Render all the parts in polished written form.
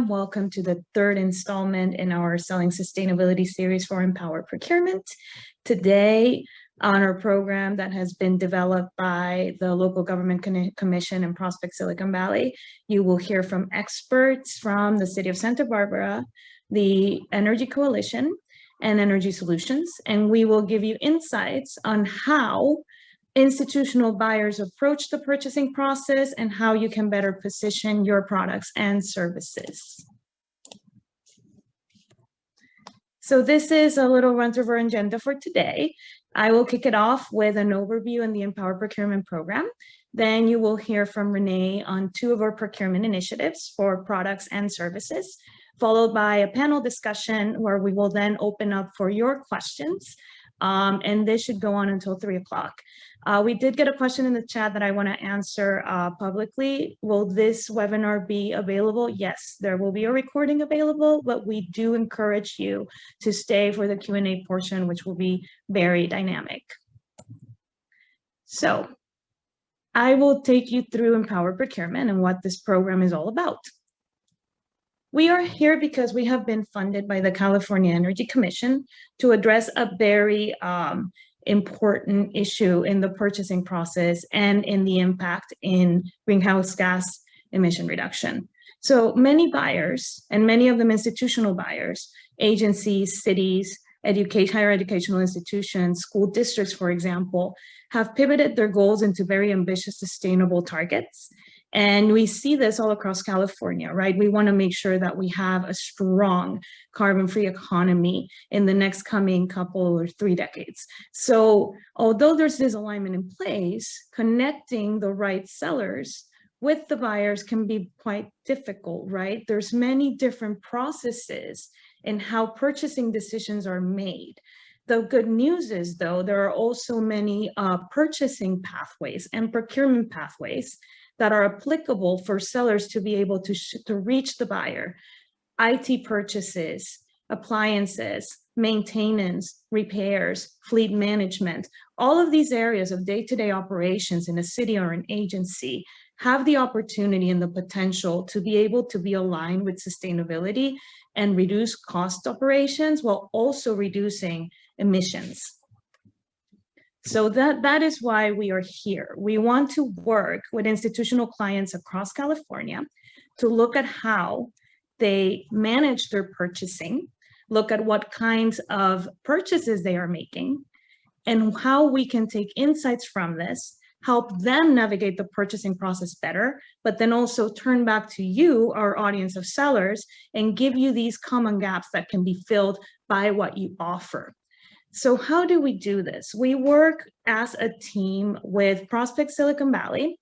Welcome to the third installment in our Selling Sustainability series for Empower Procurement. Today, on our program that has been developed by the Local Government Commission in Prospect, Silicon Valley, you will hear from experts from the City of Santa Barbara, the Energy Coalition, and Energy Solutions, and we will give you insights on how institutional buyers approach the purchasing process and how you can better position your products and services. So this is a little run through our agenda for today. I will kick it off with an overview in the Empower Procurement Program. Then you will hear from Renee on 2 of our procurement initiatives for products and services, followed by a panel discussion where we will then open up for your questions. And this should go on until 3 o'clock. We did get a question in the chat that I want to answer publicly. Will this webinar be available? Yes, there will be a recording available, but we do encourage you to stay for the Q&A portion, which will be very dynamic. So I will take you through Empower Procurement and what this program is all about. We are here because we have been funded by the California Energy Commission to address a very important issue in the purchasing process and in the impact in greenhouse gas emission reduction. So many buyers, and many of them institutional buyers, agencies, cities, higher educational institutions, school districts, for example, have pivoted their goals into very ambitious, sustainable targets. And we see this all across California, right? We want to make sure that we have a strong carbon-free economy in the next coming couple or 3 decades. So although there's this alignment in place, connecting the right sellers with the buyers can be quite difficult, right? There's many different processes in how purchasing decisions are made. The good news is, though, there are also many purchasing pathways and procurement pathways that are applicable for sellers to be able to reach the buyer. IT purchases, appliances, maintenance, repairs, fleet management, all of these areas of day-to-day operations in a city or an agency have the opportunity and the potential to be able to be aligned with sustainability and reduce cost operations while also reducing emissions. So that is why we are here. We want to work with institutional clients across California to look at how they manage their purchasing, look at what kinds of purchases they are making, and how we can take insights from this, help them navigate the purchasing process better, but then also turn back to you, our audience of sellers, and give you these common gaps that can be filled by what you offer. So how do we do this? We work as a team with Prospect Silicon Valley,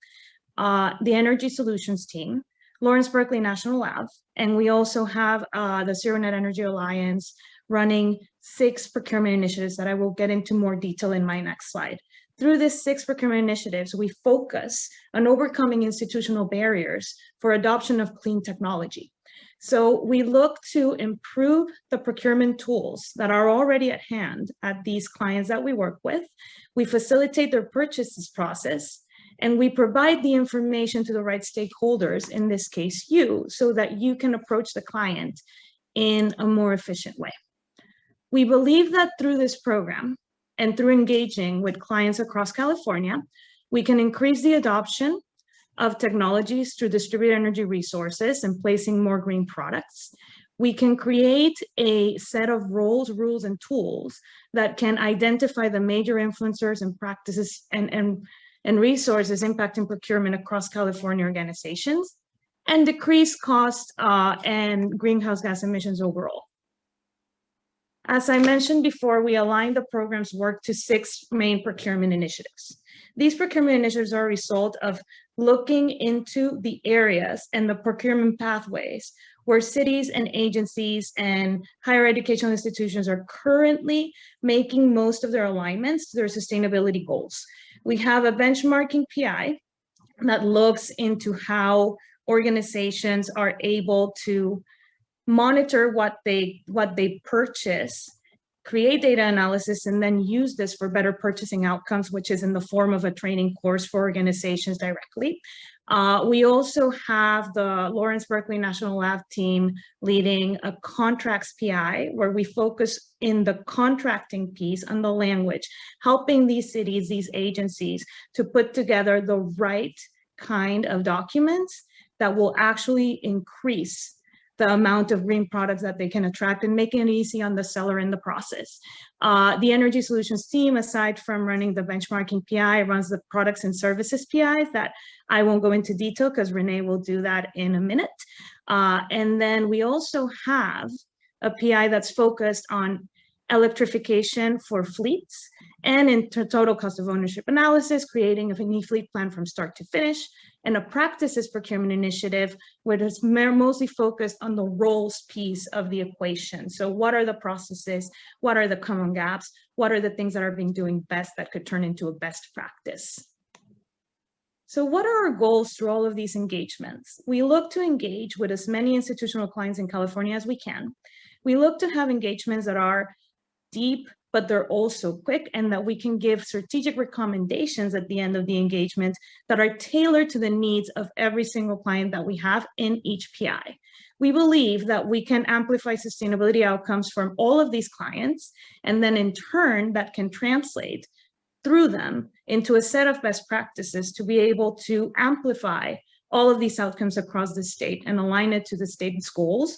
the Energy Solutions team, Lawrence Berkeley National Lab, and we also have the Zero Net Energy Alliance running 6 procurement initiatives that I will get into more detail in my next slide. Through these 6 procurement initiatives, we focus on overcoming institutional barriers for adoption of clean technology. So we look to improve the procurement tools that are already at hand at these clients that we work with. We facilitate their purchases process, and we provide the information to the right stakeholders, in this case you, so that you can approach the client in a more efficient way. We believe that through this program and through engaging with clients across California, we can increase the adoption of technologies through distributed energy resources and placing more green products. We can create a set of rules, and tools that can identify the major influencers and practices and resources impacting procurement across California organizations, and decrease costs and greenhouse gas emissions overall. As I mentioned before, we align the program's work to 6 main procurement initiatives. These procurement initiatives are a result of looking into the areas and the procurement pathways where cities and agencies and higher educational institutions are currently making most of their alignments to their sustainability goals. We have a benchmarking PI that looks into how organizations are able to monitor what they purchase create data analysis, and then use this for better purchasing outcomes, which is in the form of a training course for organizations directly. We also have the Lawrence Berkeley National Lab team leading a contracts PI, where we focus in the contracting piece on the language, helping these cities, these agencies, to put together the right kind of documents that will actually increase the amount of green products that they can attract and making it easy on the seller in the process. The Energy Solutions team, aside from running the benchmarking PI, runs the products and services PIs that I won't go into detail because Renee will do that in a minute. And then we also have a PI that's focused on electrification for fleets and in total cost of ownership analysis, creating an e-fleet plan from start to finish, and a practices procurement initiative, where it's mostly focused on the roles piece of the equation. So what are the processes? What are the common gaps? What are the things that are being doing best that could turn into a best practice? So what are our goals through all of these engagements? We look to engage with as many institutional clients in California as we can. We look to have engagements that are deep, but they're also quick, and that we can give strategic recommendations at the end of the engagement that are tailored to the needs of every single client that we have in each PI. We believe that we can amplify sustainability outcomes from all of these clients, and then in turn, that can translate through them into a set of best practices to be able to amplify all of these outcomes across the state and align it to the state's goals.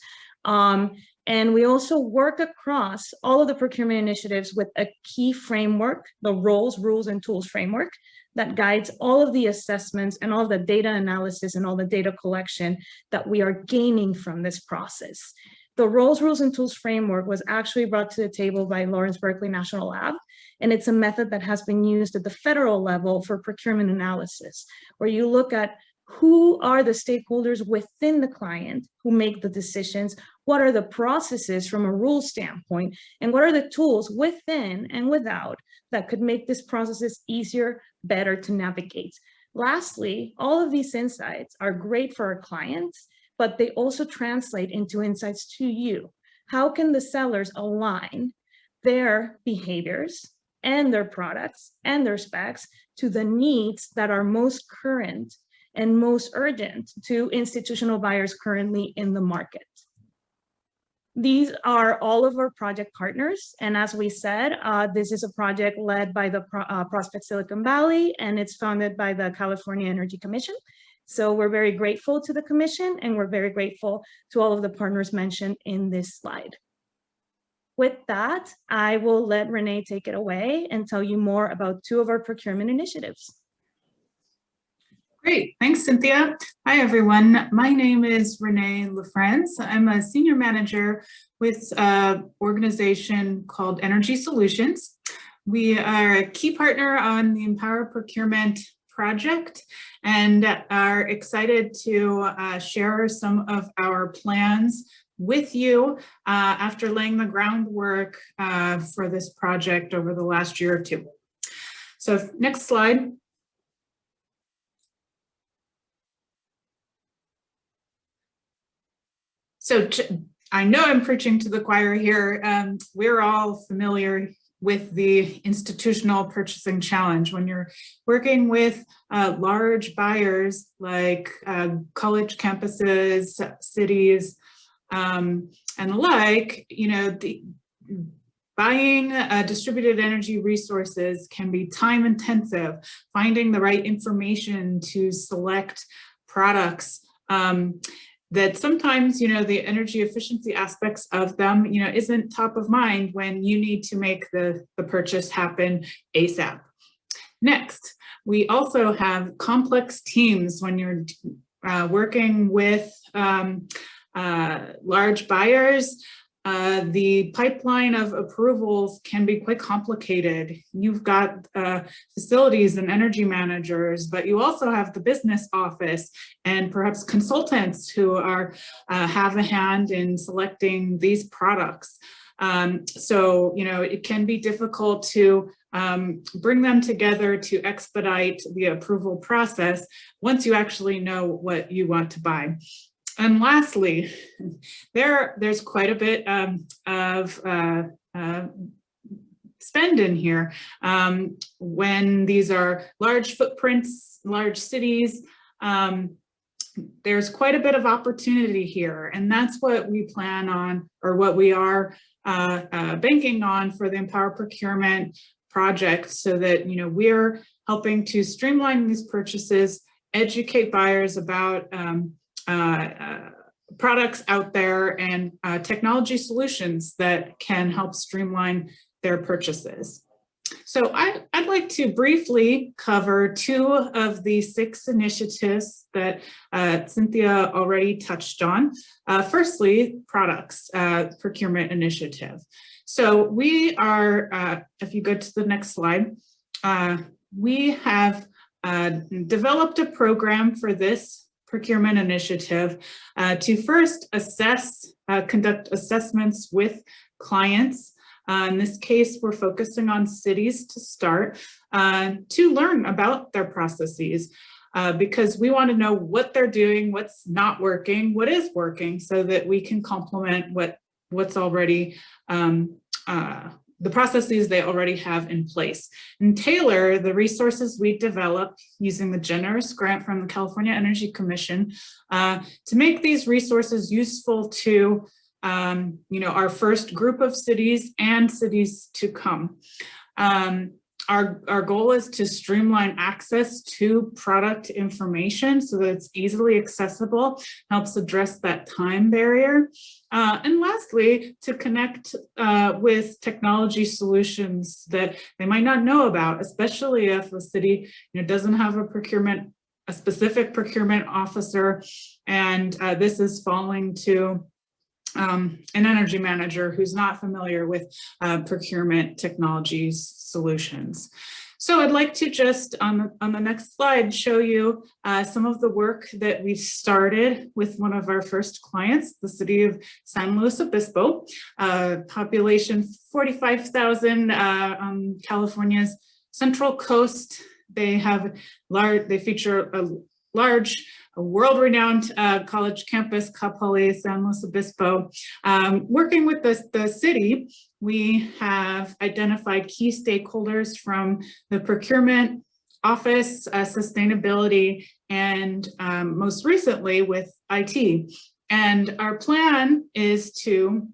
And we also work across all of the procurement initiatives with a key framework, the roles, rules, and tools framework that guides all of the assessments and all of the data analysis and all the data collection that we are gaining from this process. The roles, rules, and tools framework was actually brought to the table by Lawrence Berkeley National Lab, and it's a method that has been used at the federal level for procurement analysis, where you look at who are the stakeholders within the client who make the decisions, what are the processes from a rule standpoint, and what are the tools within and without that could make this processes easier, better to navigate. Lastly, all of these insights are great for our clients, but they also translate into insights to you. How can the sellers align their behaviors and their products and their specs to the needs that are most current and most urgent to institutional buyers currently in the market? These are all of our project partners. And as we said, this is a project led by the Prospect Silicon Valley, and it's funded by the California Energy Commission. So we're very grateful to the commission, and we're very grateful to all of the partners mentioned in this slide. With that, I will let Renee take it away and tell you more about two of our procurement initiatives. Great, thanks, Cynthia. Hi, everyone. My name is Renee LaFrance. I'm a senior manager with an organization called Energy Solutions. We are a key partner on the Empower Procurement project and are excited to share some of our plans with you after laying the groundwork for this project over the last year or two. So next slide. So I know I'm preaching to the choir here. We're all familiar with the institutional purchasing challenge. When you're working with large buyers like college campuses, cities, and the like, you know, buying distributed energy resources can be time intensive. Finding the right information to select products that sometimes, you know, the energy efficiency aspects of them, you know, isn't top of mind when you need to make the purchase happen ASAP. Next, we also have complex teams when you're working with large buyers. The pipeline of approvals can be quite complicated. You've got facilities and energy managers, but you also have the business office and perhaps consultants who are have a hand in selecting these products. So, you know, it can be difficult to bring them together to expedite the approval process once you actually know what you want to buy. And lastly, there's quite a bit of spend in here. When these are large footprints, large cities, there's quite a bit of opportunity here, and that's what we plan on, or what we are banking on for the Empower Procurement project, so that we're helping to streamline these purchases, educate buyers about products out there, and technology solutions that can help streamline their purchases. So I'd like to briefly cover 2 of the 6 initiatives that Cynthia already touched on. Firstly, products procurement initiative. So we are, if you go to the next slide, we have developed a program for this procurement initiative to first conduct assessments with clients. In this case, we're focusing on cities to start, to learn about their processes, because we want to know what they're doing, what's not working, what is working, so that we can complement what's already, the processes they already have in place, and tailor the resources we develop using the generous grant from the California Energy Commission to make these resources useful to our first group of cities and cities to come. Our goal is to streamline access to product information so that it's easily accessible, helps address that time barrier. And lastly, to connect with technology solutions that they might not know about, especially if a city doesn't have a specific procurement officer, and this is falling to an energy manager who's not familiar with procurement technology solutions. So I'd like to just on the next slide show you some of the work that we've started with one of our first clients, the city of San Luis Obispo, population 45,000 on California's Central Coast. They feature a large, world-renowned college campus, Cal Poly San Luis Obispo. Working with the city, we have identified key stakeholders from the procurement office, sustainability, and most recently with IT. And our plan is to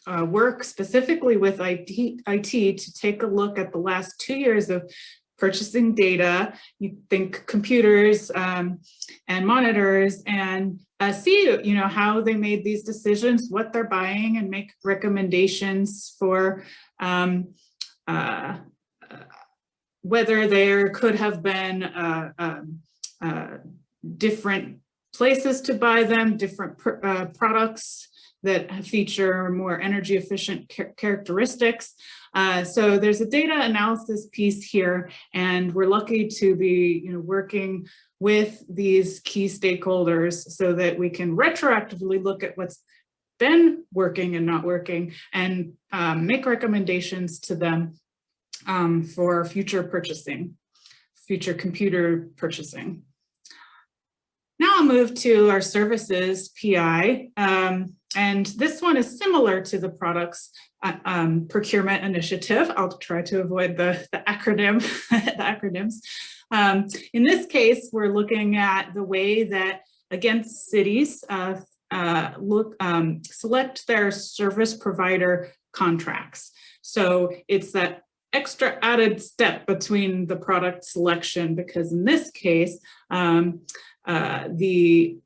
work specifically with IT to take a look at the last 2 years of purchasing data. You think computers and monitors, and see how they made these decisions, what they're buying, and make recommendations for whether there could have been different places to buy them, different products that feature more energy efficient characteristics. So there's a data analysis piece here, and we're lucky to be working with these key stakeholders so that we can retroactively look at what's been working and not working, and make recommendations to them for future purchasing, future computer purchasing. Now I'll move to our services PI. And this one is similar to the products procurement initiative. I'll try to avoid the acronyms. In this case, we're looking at the way that, again, cities select their service provider contracts. So it's that extra added step between the product selection, because in this case,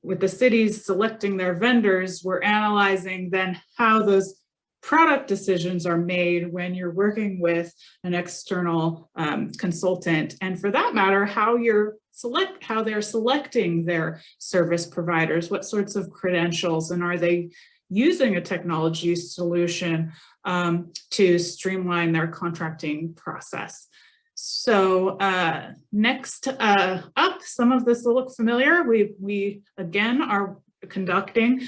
with the cities selecting their vendors, we're analyzing then how those product decisions are made when you're working with an external consultant, and for that matter, how they're selecting their service providers, what sorts of credentials, and are they using a technology solution to streamline their contracting process. So next up, some of this will look familiar. We again are conducting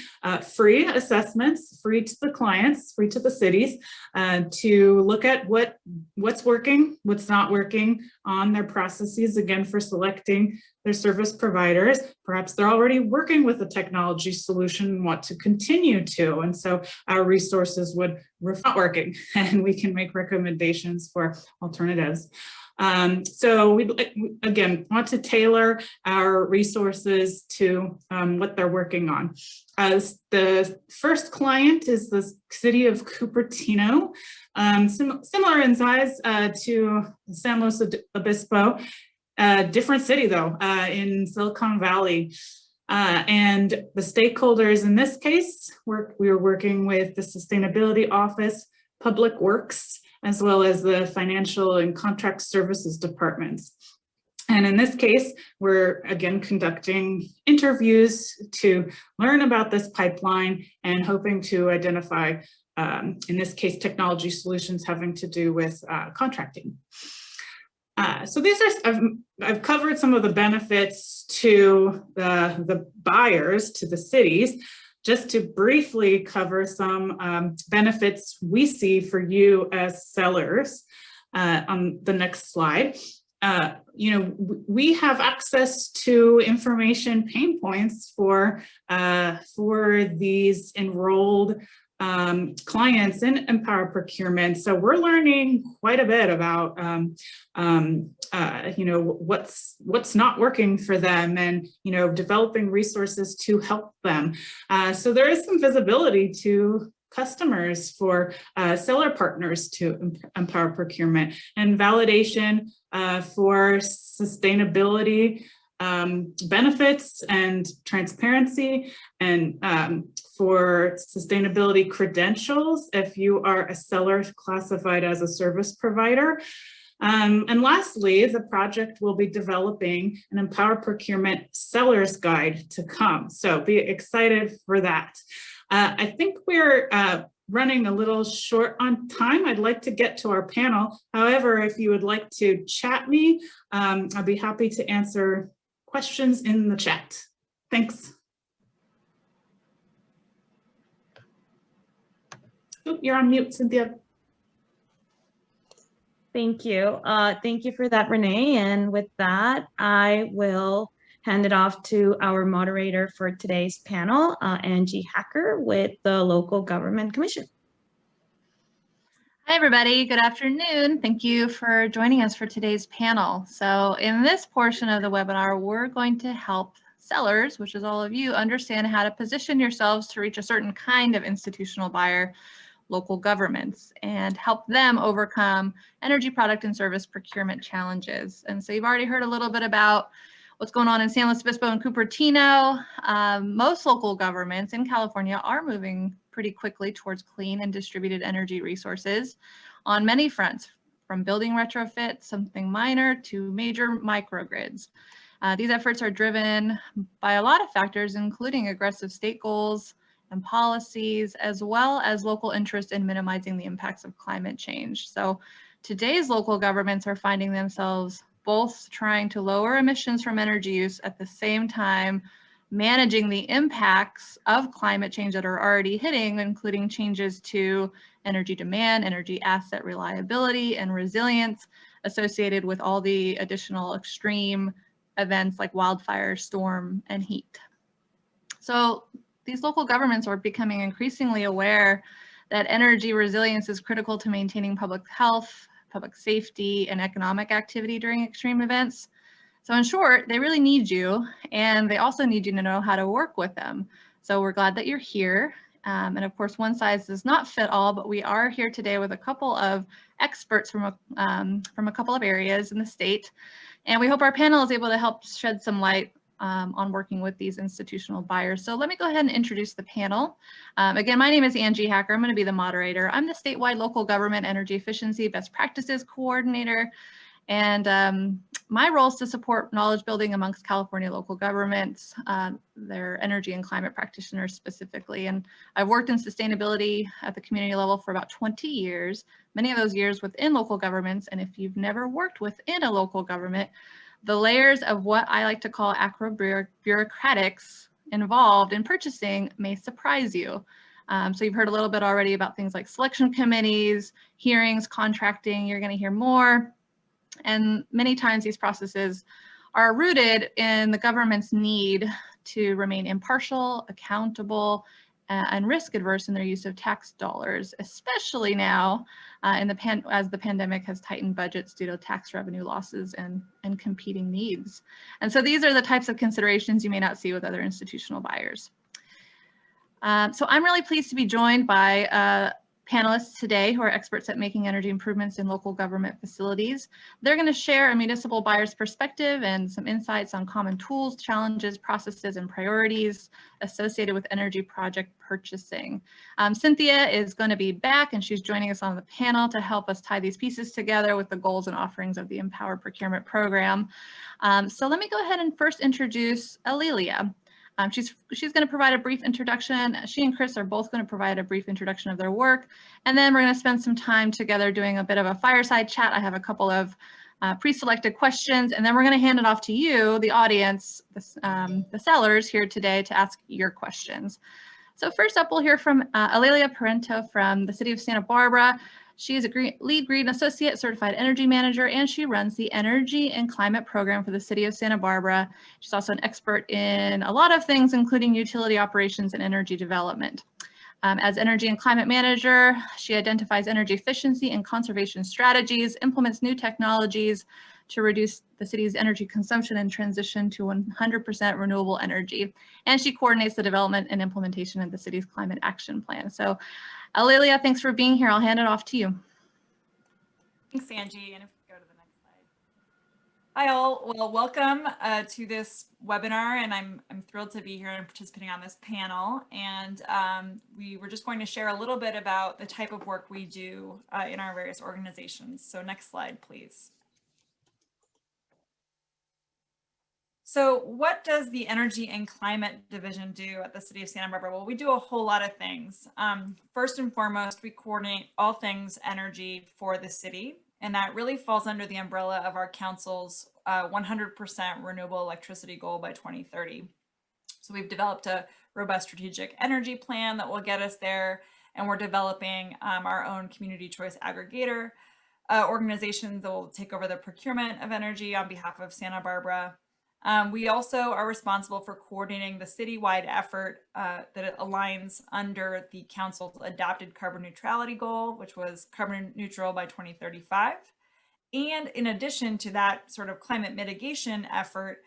free assessments, free to the clients, free to the cities, to look at what's working, what's not working on their processes, again, for selecting their service providers. Perhaps they're already working with a technology solution and want to continue to. And so our resources would not working, and we can make recommendations for alternatives. So we, again, want to tailor our resources to what they're working on. As the first client is the city of Cupertino, similar in size to San Luis Obispo, different city though, in Silicon Valley. And the stakeholders in this case, we were working with the Sustainability Office, Public Works, as well as the Financial and Contract Services departments. And in this case, we're again conducting interviews to learn about this pipeline and hoping to identify, in this case, technology solutions having to do with contracting. So these are, I've covered some of the benefits to the buyers, to the cities. Just to briefly cover some benefits we see for you as sellers on the next slide. You know, we have access to information pain points for these enrolled clients in Empower Procurement. So we're learning quite a bit about you know, what's not working for them, and you know, developing resources to help them. So there is some visibility to customers for seller partners to Empower Procurement, and validation for sustainability benefits and transparency, and for sustainability credentials if you are a seller classified as a service provider. And lastly, the project will be developing an Empower Procurement Seller's Guide to come. So be excited for that. I think we're running a little short on time. I'd like to get to our panel. However, if you would like to chat me, I'd be happy to answer questions in the chat. Thanks. Oh, you're on mute, Cynthia. Thank you. Thank you for that, Renee. And with that, I will hand it off to our moderator for today's panel, Angie Hacker with the Local Government Commission. Hi, everybody. Good afternoon. Thank you for joining us for today's panel. So in this portion of the webinar, we're going to help sellers, which is all of you, understand how to position yourselves to reach a certain kind of institutional buyer, local governments, and help them overcome energy product and service procurement challenges. And so you've already heard a little bit about what's going on in San Luis Obispo and Cupertino. Most local governments in California are moving pretty quickly towards clean and distributed energy resources on many fronts, from building retrofits, something minor, to major microgrids. These efforts are driven by a lot of factors, including aggressive state goals and policies, as well as local interest in minimizing the impacts of climate change. So today's local governments are finding themselves both trying to lower emissions from energy use at the same time managing the impacts of climate change that are already hitting, including changes to energy demand, energy asset reliability, and resilience associated with all the additional extreme events like wildfire, storm, and heat. So these local governments are becoming increasingly aware that energy resilience is critical to maintaining public health, public safety, and economic activity during extreme events. So in short, they really need you, and they also need you to know how to work with them. So we're glad that you're here. And of course, one size does not fit all, but we are here today with a couple of experts from a couple of areas in the state. And we hope our panel is able to help shed some light on working with these institutional buyers. So let me go ahead and introduce the panel. Again, my name is Angie Hacker. I'm going to be the moderator. I'm the statewide local government energy efficiency best practices coordinator. And my role is to support knowledge building amongst California local governments, their energy and climate practitioners specifically. And I've worked in sustainability at the community level for about 20 years, many of those years within local governments. And if you've never worked within a local government, the layers of what I like to call acro-bureaucratics involved in purchasing may surprise you. So you've heard a little bit already about things like selection committees, hearings, contracting. You're going to hear more. And many times these processes are rooted in the government's need to remain impartial, accountable, and risk adverse in their use of tax dollars, especially now as the pandemic has tightened budgets due to tax revenue losses and competing needs. And so these are the types of considerations you may not see with other institutional buyers. So I'm really pleased to be joined by panelists today who are experts at making energy improvements in local government facilities. They're going to share a municipal buyer's perspective and some insights on common tools, challenges, processes, and priorities associated with energy project purchasing. Cynthia is going to be back, and she's joining us on the panel to help us tie these pieces together with the goals and offerings of the Empower Procurement Program. So let me go ahead and first introduce Alelia. She's going to provide a brief introduction. She and Chris are both going to provide a brief introduction of their work, and then we're going to spend some time together doing a bit of a fireside chat. I have a couple of pre-selected questions, and then we're going to hand it off to you, the audience, the sellers here today, to ask your questions. So first up, we'll hear from Alelia Parento from the City of Santa Barbara. She is a lead green associate certified energy manager, and she runs the energy and climate program for the City of Santa Barbara. She's also an expert in a lot of things, including utility operations and energy development. As energy and climate manager, she identifies energy efficiency and conservation strategies, implements new technologies to reduce the city's energy consumption and transition to 100% renewable energy. And she coordinates the development and implementation of the city's climate action plan. So Alelia, thanks for being here. I'll hand it off to you. Thanks, Angie. And if we go to the next slide. Hi all. Well, welcome to this webinar, and I'm thrilled to be here and participating on this panel. And we were just going to share a little bit about the type of work we do in our various organizations. So next slide, please. So what does the Energy and Climate Division do at the City of Santa Barbara? Well, we do a whole lot of things. First and foremost, we coordinate all things energy for the city, and that really falls under the umbrella of our council's 100% renewable electricity goal by 2030. So we've developed a robust strategic energy plan that will get us there, and we're developing our own community choice aggregator organization that will take over the procurement of energy on behalf of Santa Barbara. We also are responsible for coordinating the citywide effort that aligns under the council's adopted carbon neutrality goal, which was carbon neutral by 2035. And in addition to that sort of climate mitigation effort,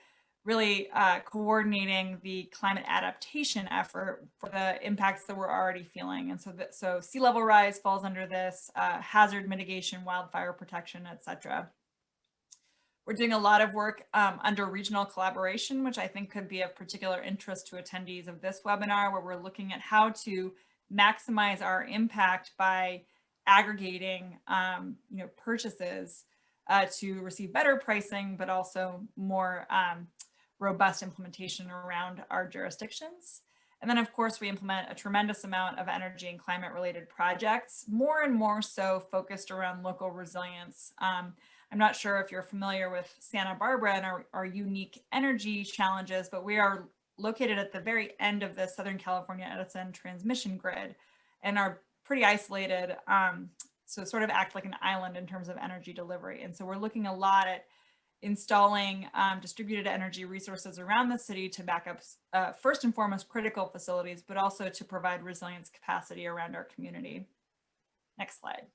really coordinating the climate adaptation effort for the impacts that we're already feeling. And so sea level rise falls under this, hazard mitigation, wildfire protection, et cetera. We're doing a lot of work under regional collaboration, which I think could be of particular interest to attendees of this webinar, where we're looking at how to maximize our impact by aggregating purchases to receive better pricing, but also more robust implementation around our jurisdictions. And then, of course, we implement a tremendous amount of energy and climate related projects, more and more so focused around local resilience. I'm not sure if you're familiar with Santa Barbara and our unique energy challenges, but we are located at the very end of the Southern California Edison transmission grid and are pretty isolated. So sort of act like an island in terms of energy delivery. And so we're looking a lot at installing distributed energy resources around the city to back up first and foremost critical facilities, but also to provide resilience capacity around our community. Next slide.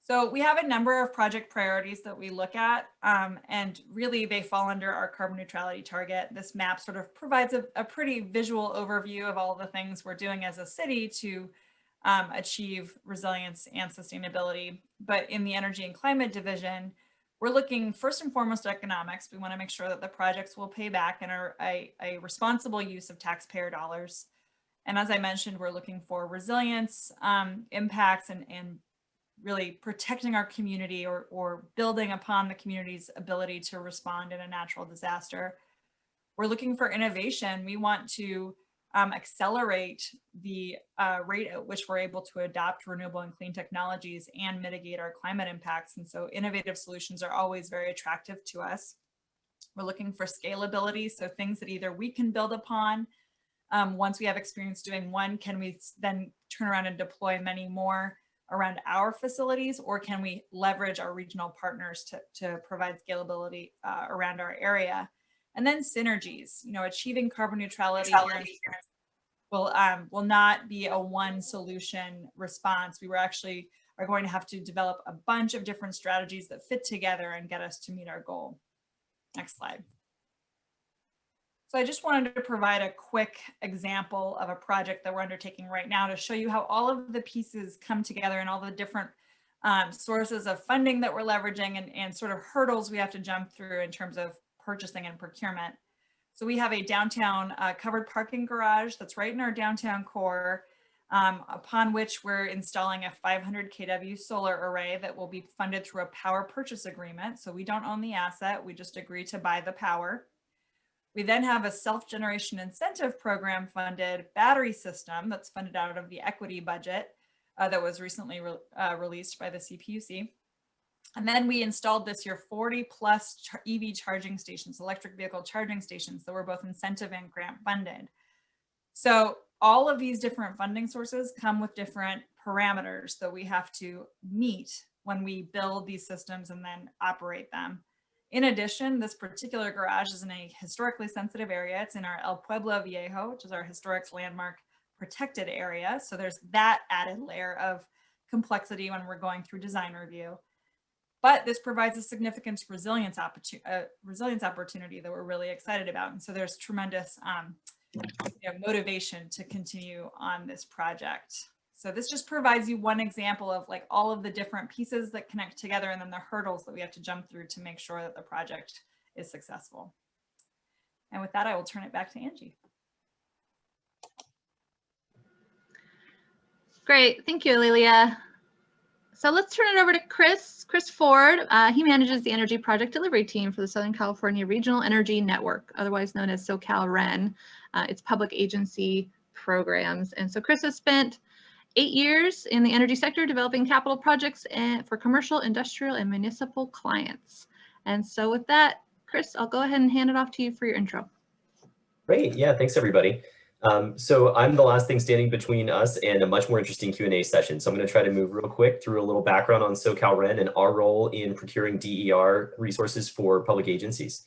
So we have a number of project priorities that we look at, and really they fall under our carbon neutrality target. This map sort of provides a pretty visual overview of all the things we're doing as a city to achieve resilience and sustainability. But in the Energy and Climate Division, we're looking first and foremost at economics. We want to make sure that the projects will pay back and are a responsible use of taxpayer dollars. And as I mentioned, we're looking for resilience impacts and really protecting our community or building upon the community's ability to respond in a natural disaster. We're looking for innovation. We want to accelerate the rate at which we're able to adopt renewable and clean technologies and mitigate our climate impacts. And so innovative solutions are always very attractive to us. We're looking for scalability, so things that either we can build upon. Once we have experience doing one, can we then turn around and deploy many more around our facilities, or can we leverage our regional partners to provide scalability around our area? And then synergies, achieving carbon neutrality here will not be a one solution response. We are going to have to develop a bunch of different strategies that fit together and get us to meet our goal. Next slide. So I just wanted to provide a quick example of a project that we're undertaking right now to show you how all of the pieces come together and all the different sources of funding that we're leveraging and sort of hurdles we have to jump through in terms of purchasing and procurement. So we have a downtown covered parking garage that's right in our downtown core, upon which we're installing a 500 kW solar array that will be funded through a power purchase agreement. So we don't own the asset, we just agree to buy the power. We then have a self-generation incentive program funded battery system that's funded out of the equity budget that was recently released by the CPUC. And then we installed this year 40 plus EV charging stations, electric vehicle charging stations that were both incentive and grant funded. So all of these different funding sources come with different parameters that we have to meet when we build these systems and then operate them. In addition, this particular garage is in a historically sensitive area. It's in our El Pueblo Viejo, which is our historic landmark protected area. So there's that added layer of complexity when we're going through design review. But this provides a significant resilience opportunity that we're really excited about. And so there's tremendous motivation to continue on this project. So this just provides you one example of like all of the different pieces that connect together and then the hurdles that we have to jump through to make sure that the project is successful. And with that, I will turn it back to Angie. Great, thank you, Lilia. So let's turn it over to Chris Ford. He manages the energy project delivery team for the Southern California Regional Energy Network, otherwise known as SoCalREN. It's public agency programs. And so Chris has spent 8 years in the energy sector developing capital projects for commercial, industrial, and municipal clients. And so with that, Chris, I'll go ahead and hand it off to you for your intro. Great, yeah, thanks everybody. So I'm the last thing standing between us and a much more interesting Q&A session. So I'm going to try to move real quick through a little background on SoCalREN and our role in procuring DER resources for public agencies.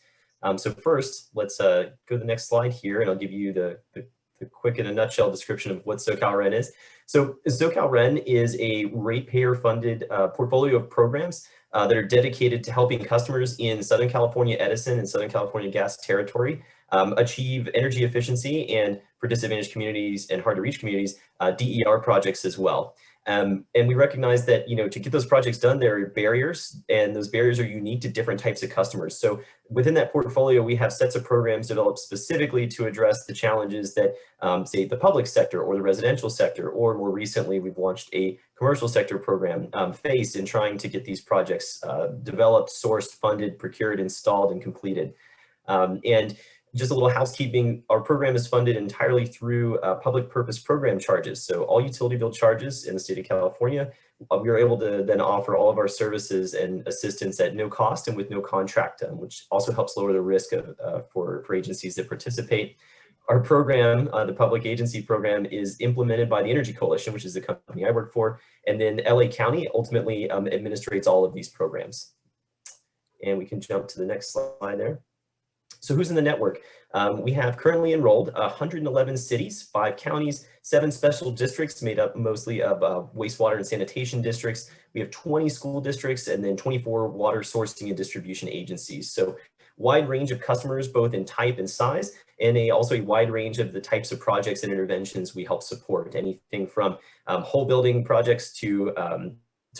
So first, let's go to the next slide here, and I'll give you the quick in a nutshell description of what SoCalREN is. So SoCalREN is a ratepayer funded portfolio of programs that are dedicated to helping customers in Southern California Edison and Southern California Gas Territory achieve energy efficiency, and for disadvantaged communities and hard to reach communities, DER projects as well. And we recognize that, to get those projects done, there are barriers, and those barriers are unique to different types of customers. So within that portfolio, we have sets of programs developed specifically to address the challenges that, say, the public sector or the residential sector, or more recently, we've launched a commercial sector program face in trying to get these projects developed, sourced, funded, procured, installed, and completed. And just a little housekeeping, our program is funded entirely through public purpose program charges. So all utility bill charges in the state of California, we are able to then offer all of our services and assistance at no cost and with no contract, which also helps lower the risk for agencies that participate. Our program, the public agency program, is implemented by the Energy Coalition, which is the company I work for, and then LA County ultimately administrates all of these programs. And we can jump to the next slide there. So who's in the network? We have currently enrolled 111 cities, 5 counties, 7 special districts made up mostly of wastewater and sanitation districts. We have 20 school districts and then 24 water sourcing and distribution agencies. So wide range of customers, both in type and size, and also a wide range of the types of projects and interventions we help support. Anything from whole building projects to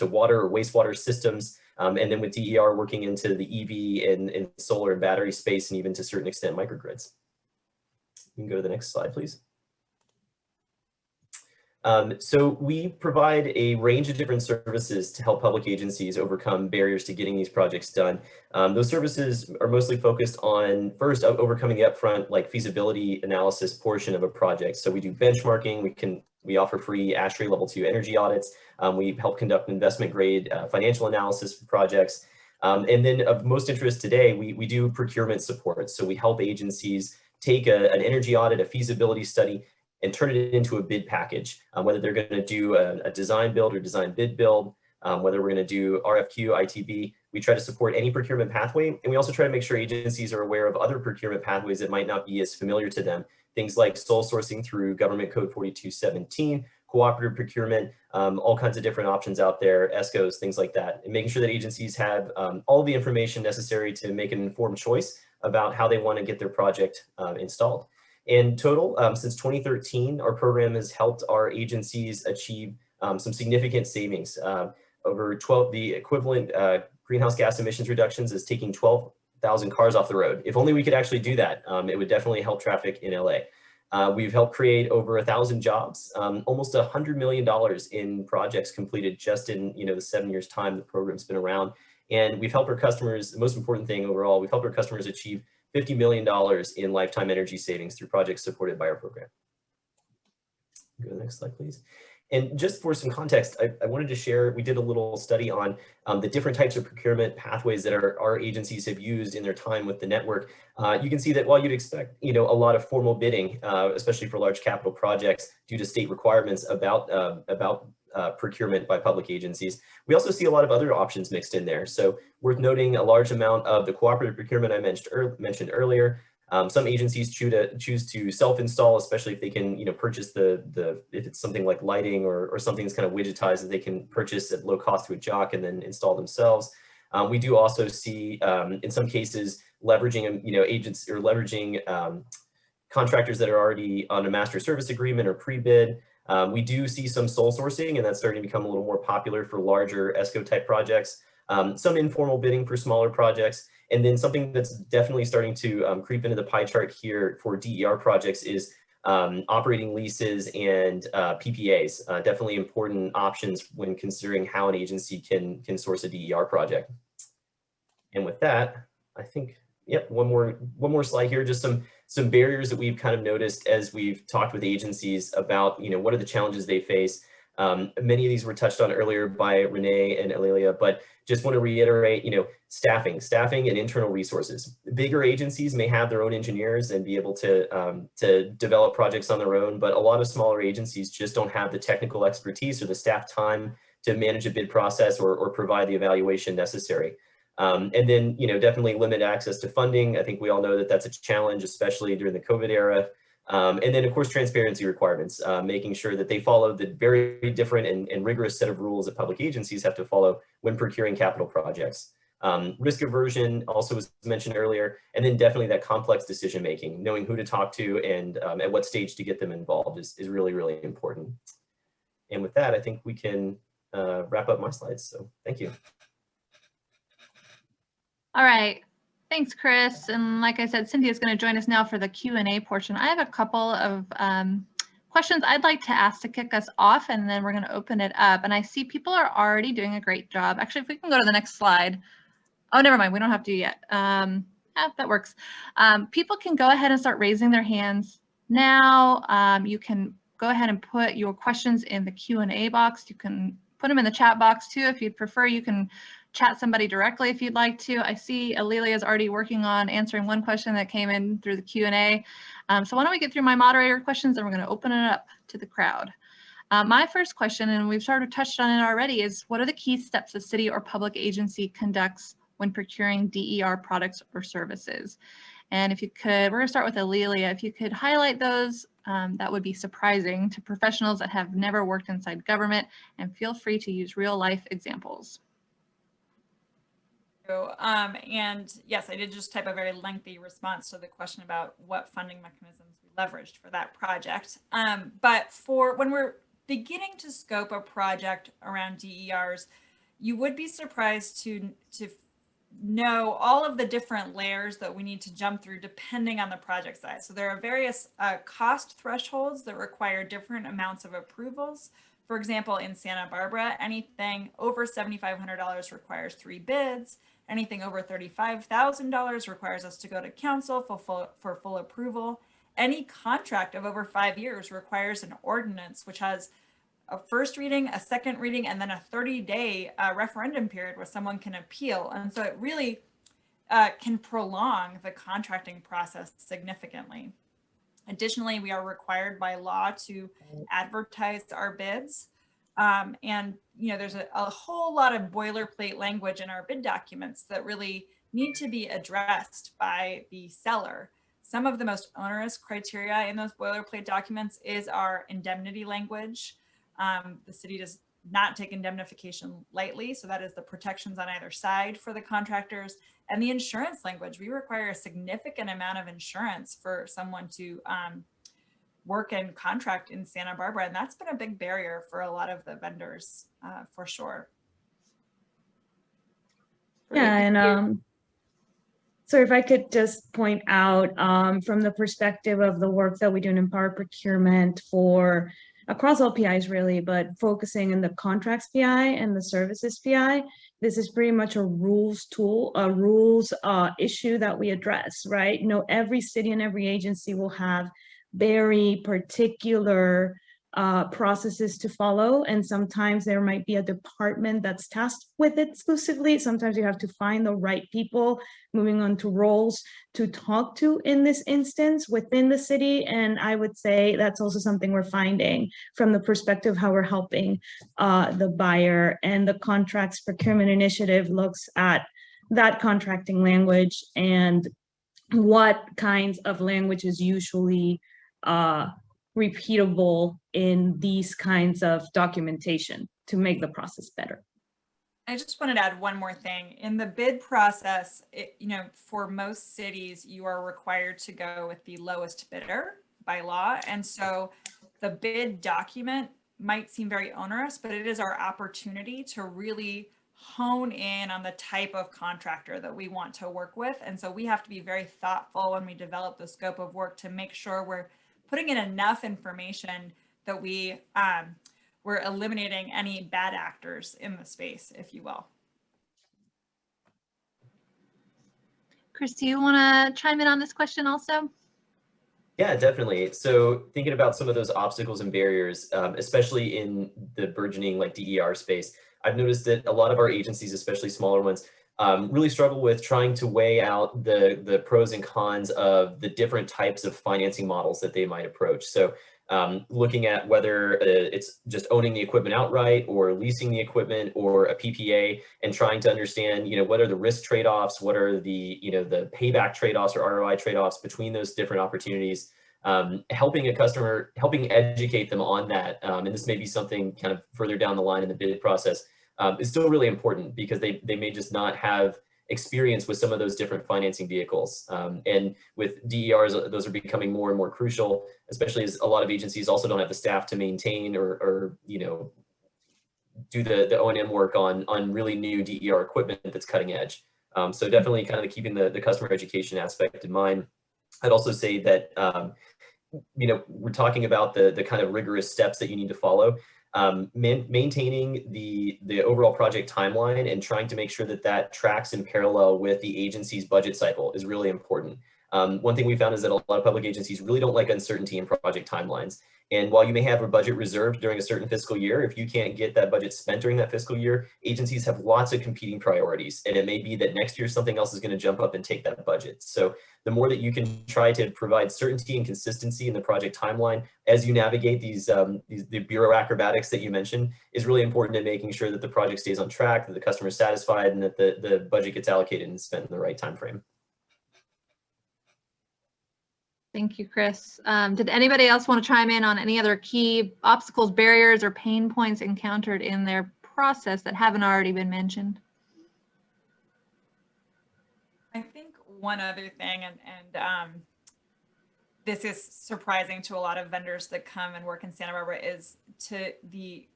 water or wastewater systems. And then with DER working into the EV and solar and battery space, and even to a certain extent microgrids. You can go to the next slide, please. So we provide a range of different services to help public agencies overcome barriers to getting these projects done. Those services are mostly focused on, first, overcoming the upfront feasibility analysis portion of a project. So we do benchmarking, we offer free ASHRAE Level 2 energy audits. We help conduct investment grade financial analysis for projects. And then of most interest today, we do procurement support. So we help agencies take an energy audit, a feasibility study, and turn it into a bid package, whether they're going to do a design build or design bid build, whether we're going to do RFQ, ITB. We try to support any procurement pathway, and we also try to make sure agencies are aware of other procurement pathways that might not be as familiar to them. Things like sole sourcing through Government Code 4217, cooperative procurement, all kinds of different options out there, ESCOs, things like that, and making sure that agencies have all the information necessary to make an informed choice about how they want to get their project installed. In total, since 2013, our program has helped our agencies achieve some significant savings. Over the equivalent greenhouse gas emissions reductions is taking 12,000 cars off the road. If only we could actually do that, it would definitely help traffic in LA. We've helped create over 1,000 jobs, almost $100 million in projects completed just in the 7 years time the program's been around. And we've helped our customers, the most important thing overall, we've helped our customers achieve $50 million in lifetime energy savings through projects supported by our program. Go to the next slide, please. And just for some context, I wanted to share, we did a little study on the different types of procurement pathways that our agencies have used in their time with the network. You can see that while you'd expect, a lot of formal bidding, especially for large capital projects due to state requirements about procurement by public agencies, we also see a lot of other options mixed in there. So worth noting, a large amount of the cooperative procurement I mentioned earlier. Some agencies choose to self-install, especially if they can, purchase if it's something like lighting or something that's kind of widgetized that they can purchase at low cost to a jock and then install themselves. We do also see, in some cases, leveraging, agents or leveraging contractors that are already on a master service agreement or pre-bid. We do see some sole sourcing, and that's starting to become a little more popular for larger ESCO type projects. Some informal bidding for smaller projects. And then something that's definitely starting to creep into the pie chart here for DER projects is operating leases and PPAs. Definitely important options when considering how an agency can source a DER project. And with that, I think, yep, one more slide here, just some barriers that we've kind of noticed as we've talked with agencies about, what are the challenges they face. Many of these were touched on earlier by Renee and Alelia, but just want to reiterate, staffing and internal resources. Bigger agencies may have their own engineers and be able to develop projects on their own, but a lot of smaller agencies just don't have the technical expertise or the staff time to manage a bid process or provide the evaluation necessary. And then, definitely limit access to funding. I think we all know that that's a challenge, especially during the COVID era. And then, of course, transparency requirements, making sure that they follow the very different and rigorous set of rules that public agencies have to follow when procuring capital projects. Risk aversion also was mentioned earlier, and then definitely that complex decision making, knowing who to talk to and at what stage to get them involved is really, really important. And with that, I think we can wrap up my slides. So thank you. All right. Thanks, Chris. And like I said, Cynthia is going to join us now for the Q&A portion. I have a couple of questions I'd like to ask to kick us off, and then we're going to open it up. And I see people are already doing a great job. Actually, if we can go to the next slide. Oh, never mind. We don't have to yet. Yeah, that works. People can go ahead and start raising their hands now. You can go ahead and put your questions in the Q&A box. You can put them in the chat box too if you'd prefer. You can chat somebody directly if you'd like to. I see Alelia is already working on answering one question that came in through the Q&A. So why don't we get through my moderator questions, and we're going to open it up to the crowd. My first question, and we've sort of touched on it already, is what are the key steps a city or public agency conducts when procuring DER products or services? And if you could, we're going to start with Alelia. If you could highlight those, that would be surprising to professionals that have never worked inside government, and feel free to use real life examples. And yes, I did just type a very lengthy response to the question about what funding mechanisms we leveraged for that project. But for when we're beginning to scope a project around DERs, you would be surprised to know all of the different layers that we need to jump through depending on the project size. So there are various cost thresholds that require different amounts of approvals. For example, in Santa Barbara, anything over $7,500 requires 3 bids. Anything over $35,000 requires us to go to council for full approval. Any contract of over 5 years requires an ordinance, which has a first reading, a second reading, and then a 30-day referendum period where someone can appeal. And so it really can prolong the contracting process significantly. Additionally, we are required by law to advertise our bids. And there's a whole lot of boilerplate language in our bid documents that really need to be addressed by the seller. Some of the most onerous criteria in those boilerplate documents is our indemnity language. The city does not take indemnification lightly, so that is the protections on either side for the contractors. And the insurance language, we require a significant amount of insurance for someone to work and contract in Santa Barbara. And that's been a big barrier for a lot of the vendors, for sure. Yeah, and so if I could just point out from the perspective of the work that we do in Empower Procurement for across all PIs really, but focusing in the contracts PI and the services PI, this is pretty much a rules tool, a rules issue that we address, right? Every city and every agency will have very particular processes to follow. And sometimes there might be a department that's tasked with it exclusively. Sometimes you have to find the right people moving on to roles to talk to in this instance within the city. And I would say that's also something we're finding from the perspective of how we're helping the buyer. And the contracts procurement initiative looks at that contracting language and what kinds of language is usually repeatable in these kinds of documentation to make the process better. I just wanted to add one more thing. In the bid process, for most cities, you are required to go with the lowest bidder by law. And so the bid document might seem very onerous, but it is our opportunity to really hone in on the type of contractor that we want to work with. And so we have to be very thoughtful when we develop the scope of work to make sure we're putting in enough information that we're eliminating any bad actors in the space, if you will. Chris, do you want to chime in on this question also? Yeah, definitely. So thinking about some of those obstacles and barriers, especially in the burgeoning like DER space, I've noticed that a lot of our agencies, especially smaller ones, really struggle with trying to weigh out the pros and cons of the different types of financing models that they might approach. So looking at whether it's just owning the equipment outright or leasing the equipment or a PPA, and trying to understand, what are the risk trade-offs, what are the, the payback trade-offs or ROI trade-offs between those different opportunities, helping educate them on that. And this may be something kind of further down the line in the bid process, is still really important because they may just not have experience with some of those different financing vehicles. And with DERs, those are becoming more and more crucial, especially as a lot of agencies also don't have the staff to maintain or do the O&M work on really new DER equipment that's cutting edge. So definitely kind of keeping the customer education aspect in mind. I'd also say that, we're talking about the kind of rigorous steps that you need to follow. Maintaining the overall project timeline and trying to make sure that tracks in parallel with the agency's budget cycle is really important. One thing we found is that a lot of public agencies really don't like uncertainty in project timelines. And while you may have a budget reserved during a certain fiscal year, if you can't get that budget spent during that fiscal year, agencies have lots of competing priorities. And it may be that next year something else is going to jump up and take that budget. So the more that you can try to provide certainty and consistency in the project timeline as you navigate the bureau acrobatics that you mentioned is really important in making sure that the project stays on track, that the customer is satisfied, and that the budget gets allocated and spent in the right time frame. Thank you, Chris. Did anybody else want to chime in on any other key obstacles, barriers, or pain points encountered in their process that haven't already been mentioned? I think one other thing, and this is surprising to a lot of vendors that come and work in Santa Barbara, is to the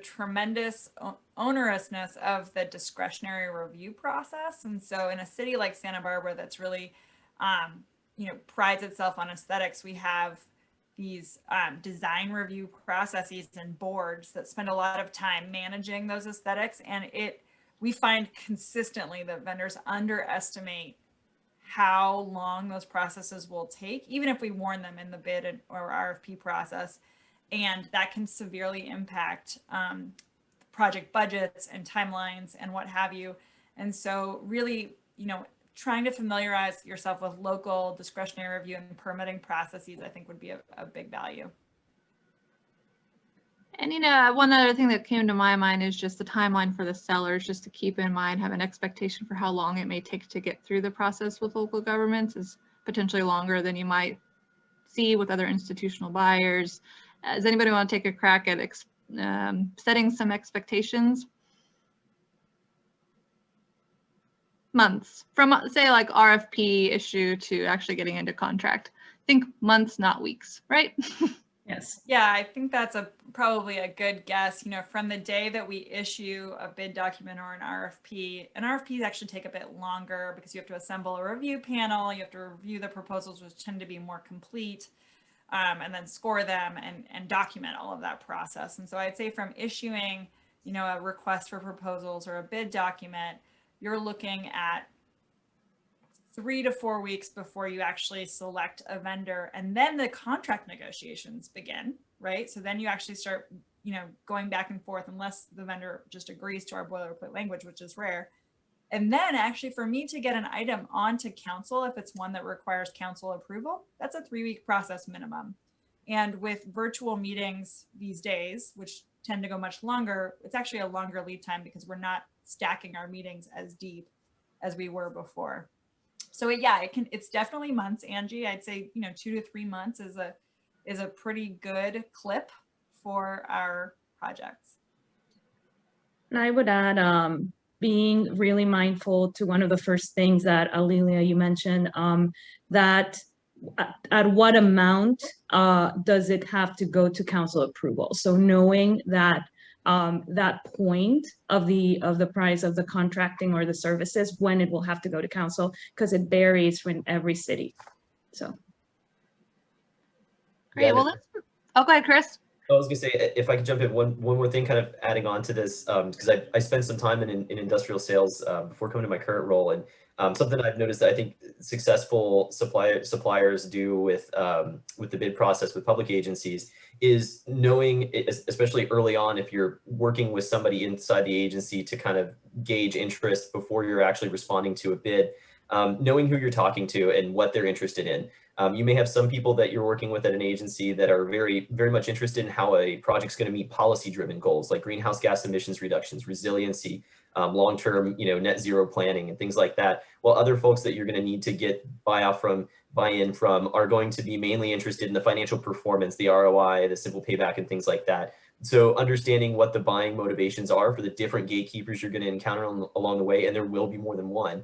tremendous onerousness of the discretionary review process. And so in a city like Santa Barbara that's really prides itself on aesthetics, we have these design review processes and boards that spend a lot of time managing those aesthetics. And we find consistently that vendors underestimate how long those processes will take, even if we warn them in the bid or RFP process. And that can severely impact project budgets and timelines and what have you. And so really, trying to familiarize yourself with local discretionary review and permitting processes, I think would be a big value. And one other thing that came to my mind is just the timeline for the sellers, just to keep in mind, have an expectation for how long it may take to get through the process with local governments is potentially longer than you might see with other institutional buyers. Does anybody want to take a crack at setting some expectations? Months from, say, like RFP issue to actually getting into contract. Think months, not weeks, right? Yes. Yeah, I think that's probably a good guess. From the day that we issue a bid document or an RFPs actually take a bit longer because you have to assemble a review panel, you have to review the proposals, which tend to be more complete, and then score them and document all of that process. And so I'd say from issuing, a request for proposals or a bid document, you're looking at 3 to 4 weeks before you actually select a vendor, and then the contract negotiations begin, right? So then you actually start, going back and forth, unless the vendor just agrees to our boilerplate language, which is rare. And then actually for me to get an item onto council, if it's one that requires council approval, that's a 3-week process minimum. And with virtual meetings these days, which tend to go much longer, it's actually a longer lead time because we're not stacking our meetings as deep as we were before. So it's definitely months, Angie. I'd say, 2 to 3 months is a pretty good clip for our projects. And I would add, being really mindful to one of the first things that Alilia, you mentioned, that at what amount does it have to go to council approval? So knowing that that point of the price of the contracting or the services, when it will have to go to council, because it varies from every city. So Great. Yeah, Well, go ahead, Chris. I was gonna say, if I could jump in, one more thing, kind of adding on to this, because I spent some time in industrial sales before coming to my current role, and something I've noticed that I think successful suppliers do with the bid process with public agencies is knowing, especially early on, if you're working with somebody inside the agency to kind of gauge interest before you're actually responding to a bid, knowing who you're talking to and what they're interested in. You may have some people that you're working with at an agency that are very, very much interested in how a project's going to meet policy-driven goals like greenhouse gas emissions reductions, resiliency, long-term, net zero planning and things like that. While other folks that you're going to need to get buy-in from are going to be mainly interested in the financial performance, the ROI, the simple payback, and things like that. So understanding what the buying motivations are for the different gatekeepers you're going to encounter along the way, and there will be more than one,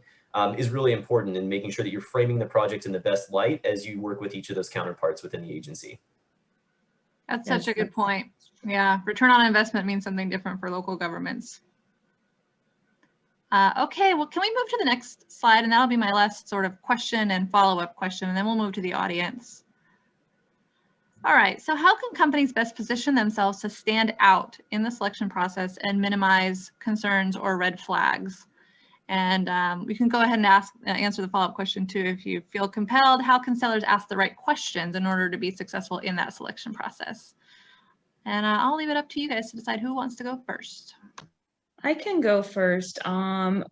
is really important in making sure that you're framing the project in the best light as you work with each of those counterparts within the agency. That's such a good point. Yeah, return on investment means something different for local governments. Okay, well, can we move to the next slide? And that'll be my last sort of question and follow-up question, and then we'll move to the audience. All right, so how can companies best position themselves to stand out in the selection process and minimize concerns or red flags? And we can go ahead and answer the follow-up question too if you feel compelled. How can sellers ask the right questions in order to be successful in that selection process? And I'll leave it up to you guys to decide who wants to go first. I can go first. A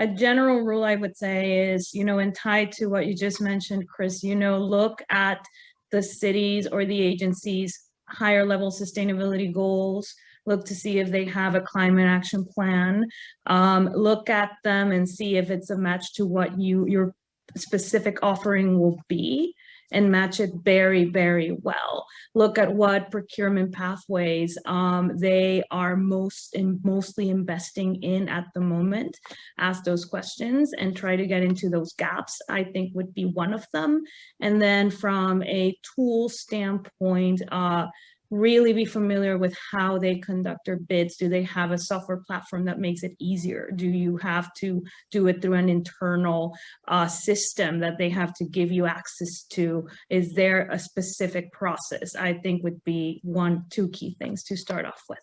general rule I would say is, and tied to what you just mentioned, Chris, look at the cities or the agencies' higher level sustainability goals. Look to see if they have a climate action plan. Look at them and see if it's a match to what your specific offering will be, and match it very, very well. Look at what procurement pathways they are mostly investing in at the moment. Ask those questions and try to get into those gaps, I think would be one of them. And then from a tool standpoint, really be familiar with how they conduct their bids. Do they have a software platform that makes it easier? Do you have to do it through an internal system that they have to give you access to? Is there a specific process? I think would be 2 key things to start off with.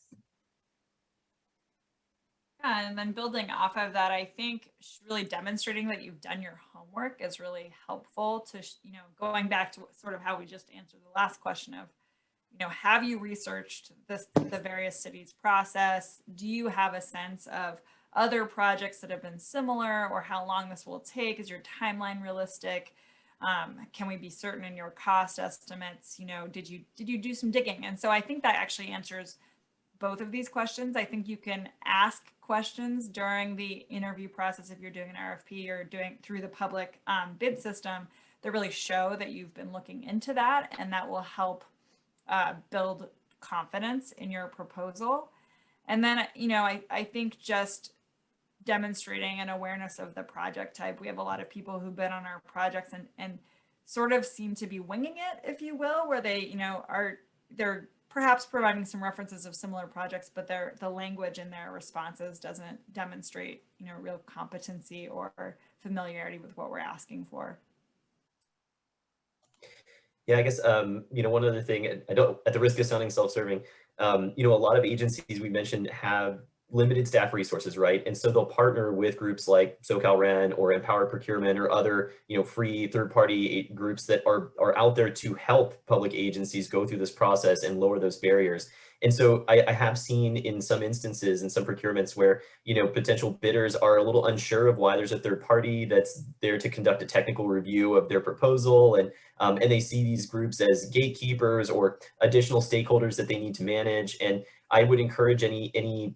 Yeah, and then building off of that, I think really demonstrating that you've done your homework is really helpful to, going back to sort of how we just answered the last question of, have you researched the various cities' process? Do you have a sense of other projects that have been similar, or how long this will take? Is your timeline realistic? Can we be certain in your cost estimates? You know, did you do some digging? And so I think that actually answers both of these questions. I think you can ask questions during the interview process if you're doing an RFP or doing through the public bid system that really show that you've been looking into that, and that will help build confidence in your proposal. And then, you know, I think just demonstrating an awareness of the project type. We have a lot of people who bid on our projects and sort of seem to be winging it, if you will, where they, you know, they're perhaps providing some references of similar projects, but the language in their responses doesn't demonstrate, you know, real competency or familiarity with what we're asking for. Yeah, I guess, you know, one other thing, I don't, at the risk of sounding self-serving, you know, a lot of agencies we mentioned have limited staff resources, right? And so they'll partner with groups like SoCalRen or Empower Procurement or other, you know, free third-party groups that are out there to help public agencies go through this process and lower those barriers. And so I have seen in some instances, in some procurements where, you know, potential bidders are a little unsure of why there's a third party that's there to conduct a technical review of their proposal. And they see these groups as gatekeepers or additional stakeholders that they need to manage. And I would encourage any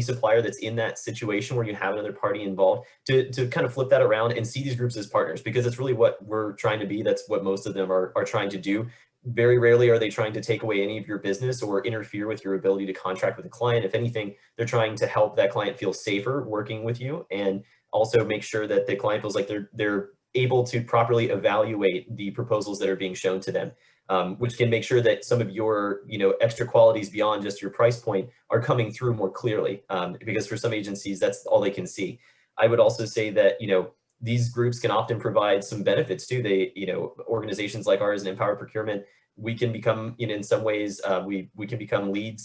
supplier that's in that situation where you have another party involved to kind of flip that around and see these groups as partners, because it's really what we're trying to be. That's what most of them are trying to do. Very rarely are they trying to take away any of your business or interfere with your ability to contract with a client. If anything, they're trying to help that client feel safer working with you, and also make sure that the client feels like they're able to properly evaluate the proposals that are being shown to them, which can make sure that some of your, you know, extra qualities beyond just your price point are coming through more clearly, because for some agencies, that's all they can see. I would also say that, you know, these groups can often provide some benefits too. They, you know, organizations like ours and Empower Procurement, we can become, you know, in some ways, we can become lead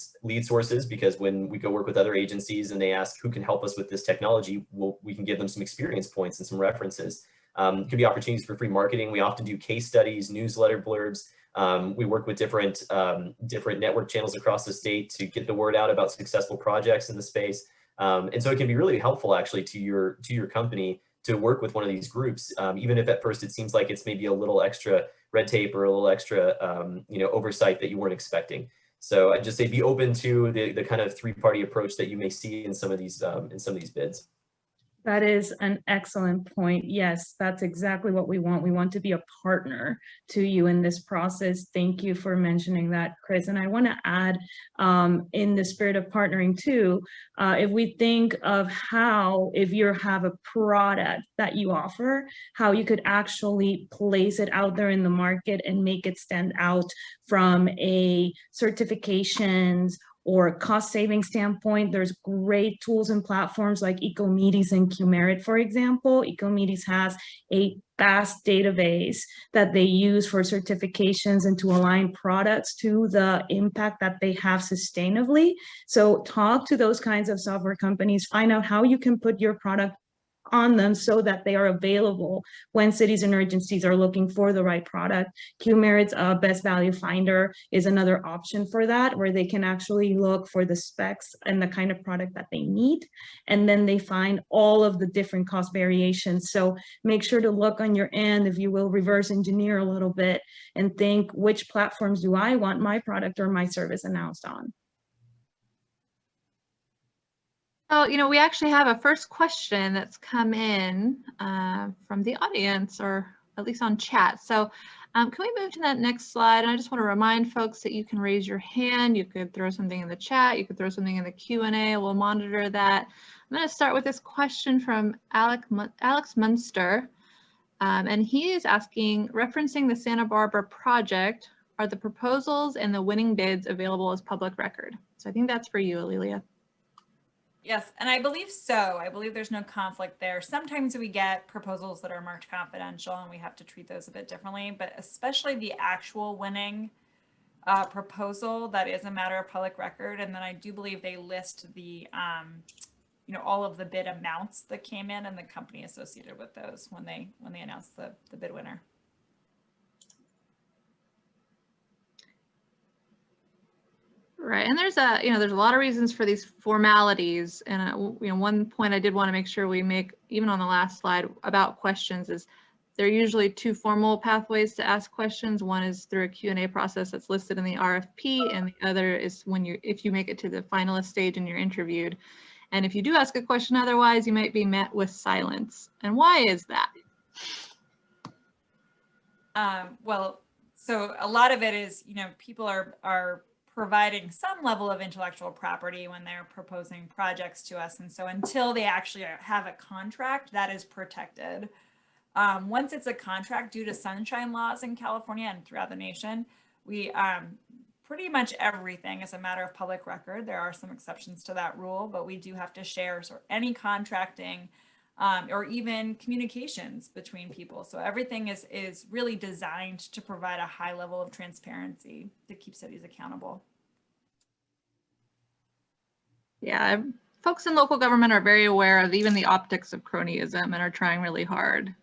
sources, because when we go work with other agencies and they ask who can help us with this technology, we can give them some experience points and some references. It could be opportunities for free marketing. We often do case studies, newsletter blurbs. We work with different network channels across the state to get the word out about successful projects in the space. And so it can be really helpful actually to your company to work with one of these groups, even if at first it seems like it's maybe a little extra red tape or a little extra oversight that you weren't expecting. So I just say be open to the kind of three-party approach that you may see in some of these bids. That is an excellent point. Yes, that's exactly what we want. We want to be a partner to you in this process. Thank you for mentioning that, Chris. And I want to add, in the spirit of partnering too, if we think of how, if you have a product that you offer, how you could actually place it out there in the market and make it stand out from a certifications or cost saving standpoint. There's great tools and platforms like Ecomedes and Qmerit, for example. Ecomedes has a vast database that they use for certifications and to align products to the impact that they have sustainably. So talk to those kinds of software companies, find out how you can put your product on them so that they are available when cities and agencies are looking for the right product. Qmerit's Best Value Finder is another option for that, where they can actually look for the specs and the kind of product that they need, and then they find all of the different cost variations. So make sure to look on your end, if you will, reverse engineer a little bit and think, which platforms do I want my product or my service announced on? Oh, you know, we actually have a first question that's come in from the audience, or at least on chat. So can we move to that next slide? And I just want to remind folks that you can raise your hand. You could throw something in the chat. You could throw something in the Q&A. We'll monitor that. I'm going to start with this question from Alex Munster. And he is asking, referencing the Santa Barbara project, are the proposals and the winning bids available as public record? So I think that's for you, Alelia. Yes, and I believe so. I believe there's no conflict there. Sometimes we get proposals that are marked confidential and we have to treat those a bit differently, but especially the actual winning proposal, that is a matter of public record. And then I do believe they list the, all of the bid amounts that came in and the company associated with those when they announce the bid winner. Right, and there's a lot of reasons for these formalities, and one point I did want to make sure we make, even on the last slide about questions, is there are usually two formal pathways to ask questions. One is through a Q&A process that's listed in the RFP, and the other is if you make it to the finalist stage and you're interviewed. And if you do ask a question otherwise, you might be met with silence. And why is that? Well, so a lot of it is, people are providing some level of intellectual property when they're proposing projects to us. And so until they actually have a contract, that is protected. Once it's a contract, due to sunshine laws in California and throughout the nation, we pretty much everything is a matter of public record. There are some exceptions to that rule, but we do have to share any contracting or even communications between people. So everything is really designed to provide a high level of transparency to keep cities accountable. Yeah, folks in local government are very aware of even the optics of cronyism and are trying really hard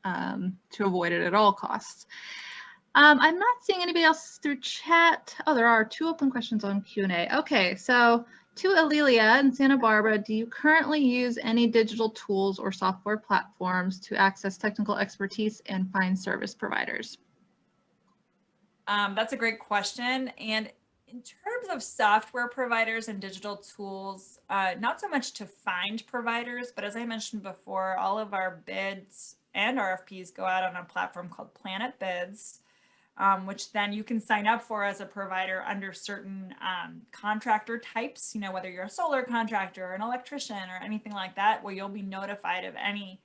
to avoid it at all costs. I'm not seeing anybody else through chat. Oh, there are 2 open questions on Q&A. Okay, so to Alelia in Santa Barbara, do you currently use any digital tools or software platforms to access technical expertise and find service providers? That's a great question. And in terms of software providers and digital tools, not so much to find providers, but as I mentioned before, all of our bids and RFPs go out on a platform called Planet Bids, which then you can sign up for as a provider under certain contractor types, whether you're a solar contractor, an electrician, or anything like that, where you'll be notified of any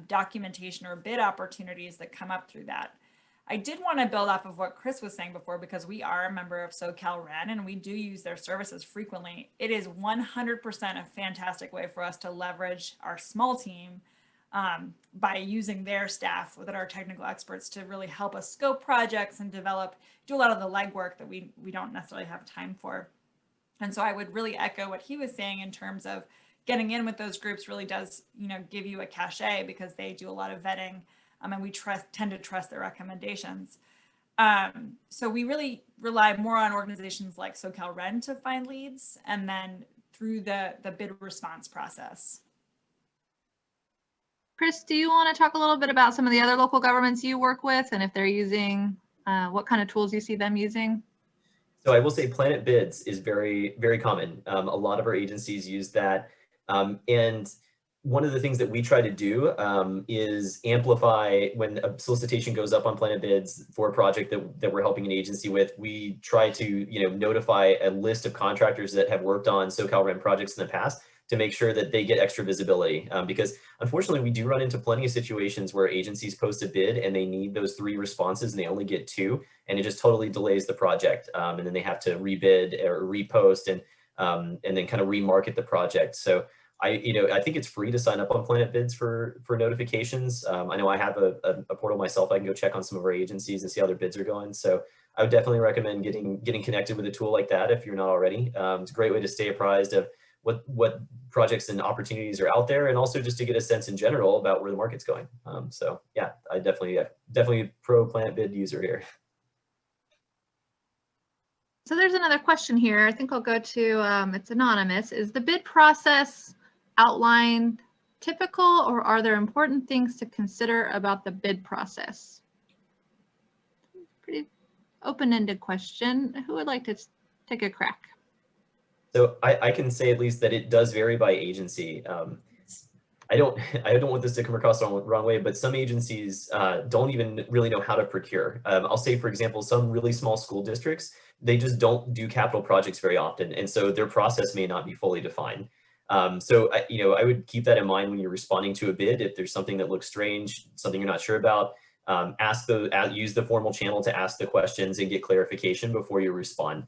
documentation or bid opportunities that come up through that. I did want to build off of what Chris was saying before, because we are a member of SoCalRen and we do use their services frequently. It is 100% a fantastic way for us to leverage our small team by using their staff that are technical experts to really help us scope projects and do a lot of the legwork that we don't necessarily have time for. And so I would really echo what he was saying in terms of getting in with those groups really does, give you a cachet, because they do a lot of vetting and we tend to trust their recommendations. So we really rely more on organizations like SoCalRen to find leads, and then through the bid response process. Chris, do you want to talk a little bit about some of the other local governments you work with, and if they're using, what kind of tools you see them using? So I will say Planet Bids is very, very common. A lot of our agencies use that. And one of the things that we try to do is amplify when a solicitation goes up on Planet Bids for a project that we're helping an agency with. We try to notify a list of contractors that have worked on SoCalRen projects in the past to make sure that they get extra visibility, because unfortunately we do run into plenty of situations where agencies post a bid and they need those 3 responses and they only get 2, and it just totally delays the project, and then they have to rebid or repost and then kind of remarket the project. So I think it's free to sign up on Planet Bids for notifications. I know I have a portal myself. I can go check on some of our agencies and see how their bids are going. So I would definitely recommend getting connected with a tool like that if you're not already. It's a great way to stay apprised of what projects and opportunities are out there, and also just to get a sense in general about where the market's going. So yeah, I definitely pro Planet Bid user here. So there's another question here. I think I'll go to, it's anonymous. Is the bid process outlined typical, or are there important things to consider about the bid process? Pretty open-ended question. Who would like to take a crack? So I can say at least that it does vary by agency. I don't want this to come across the wrong way, but some agencies don't even really know how to procure. I'll say, for example, some really small school districts, they just don't do capital projects very often, and so their process may not be fully defined. So I would keep that in mind when you're responding to a bid. If there's something that looks strange, something you're not sure about, use the formal channel to ask the questions and get clarification before you respond.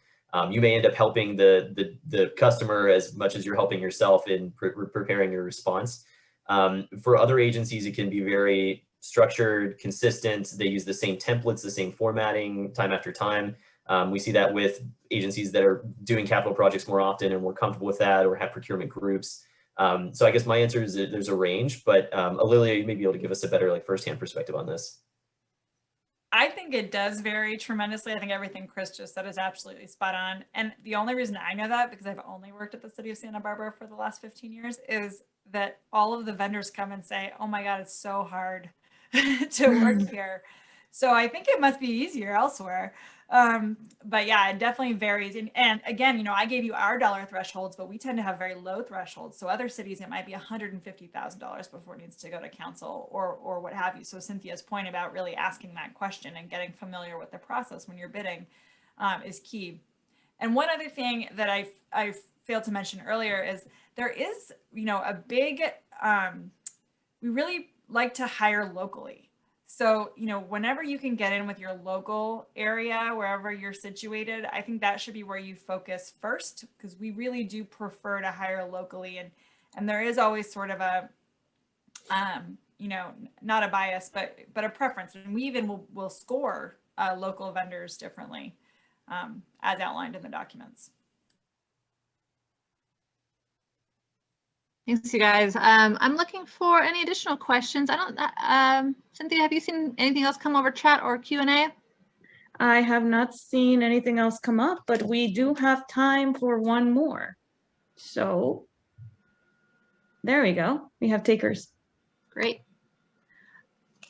You may end up helping the customer as much as you're helping yourself in preparing your response. For other agencies, it can be very structured, consistent. They use the same templates, the same formatting time after time. We see that with agencies that are doing capital projects more often and more comfortable with that, or have procurement groups. So I guess my answer is that there's a range, but Alelia, you may be able to give us a better firsthand perspective on this. I think it does vary tremendously. I think everything Chris just said is absolutely spot on. And the only reason I know that, because I've only worked at the city of Santa Barbara for the last 15 years, is that all of the vendors come and say, oh my God, it's so hard to work here. So I think it must be easier elsewhere. But yeah, it definitely varies. And again, you know, I gave you our dollar thresholds, but we tend to have very low thresholds. So other cities, it might be $150,000 before it needs to go to council or what have you. So Cynthia's point about really asking that question and getting familiar with the process when you're bidding is key. And one other thing that I failed to mention earlier is there is, you know, a big, we really like to hire locally. So, you know, whenever you can get in with your local area, wherever you're situated, I think that should be where you focus first, because we really do prefer to hire locally. And there is always sort of a, you know, not a bias, but a preference. And we even will score local vendors differently, as outlined in the documents. Thanks, you guys. I'm looking for any additional questions. I don't, Cynthia, have you seen anything else come over chat or Q&A? I have not seen anything else come up, but we do have time for one more. So there we go. We have takers. Great.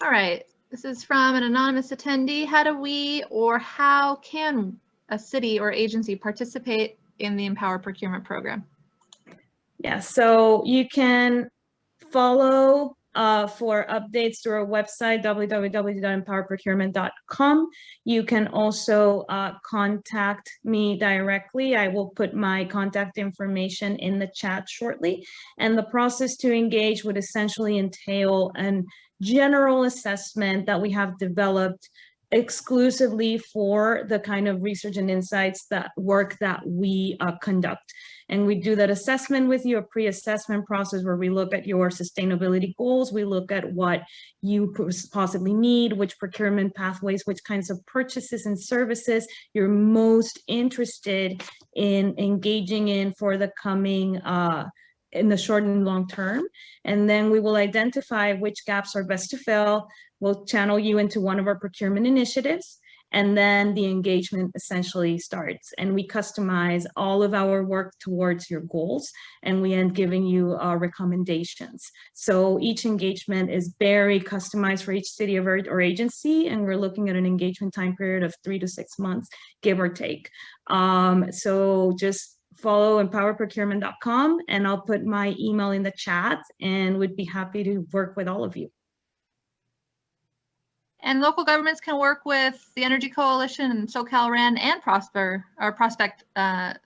All right. This is from an anonymous attendee. How do we or how can a city or agency participate in the Empower Procurement Program? Yeah, so you can follow for updates through our website, www.empowerprocurement.com. You can also contact me directly. I will put my contact information in the chat shortly. And the process to engage would essentially entail a general assessment that we have developed exclusively for the kind of research and insights that work that we conduct. And we do that assessment with you, a pre-assessment process where we look at your sustainability goals. We look at what you possibly need, which procurement pathways, which kinds of purchases and services you're most interested in engaging in for the coming in the short and long term. And then we will identify which gaps are best to fill. We'll channel you into one of our procurement initiatives, and then the engagement essentially starts. And we customize all of our work towards your goals, and we end giving you recommendations. So each engagement is very customized for each city or agency, and we're looking at an engagement time period of 3 to 6 months, give or take. So just follow empowerprocurement.com, and I'll put my email in the chat, and would be happy to work with all of you. And local governments can work with the Energy Coalition and SoCalREN and Prospect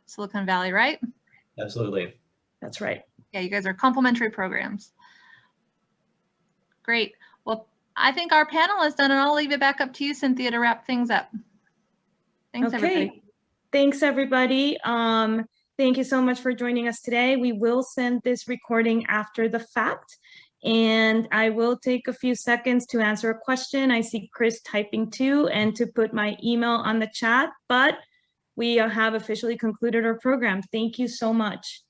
Silicon Valley, right? Absolutely. That's right. Yeah, you guys are complementary programs. Great. Well, I think our panel is done, and I'll leave it back up to you, Cynthia, to wrap things up. Thanks, everybody. Thanks, everybody. Thank you so much for joining us today. We will send this recording after the fact, and I will take a few seconds to answer a question. I see Chris typing too, and to put my email on the chat, but we have officially concluded our program. Thank you so much.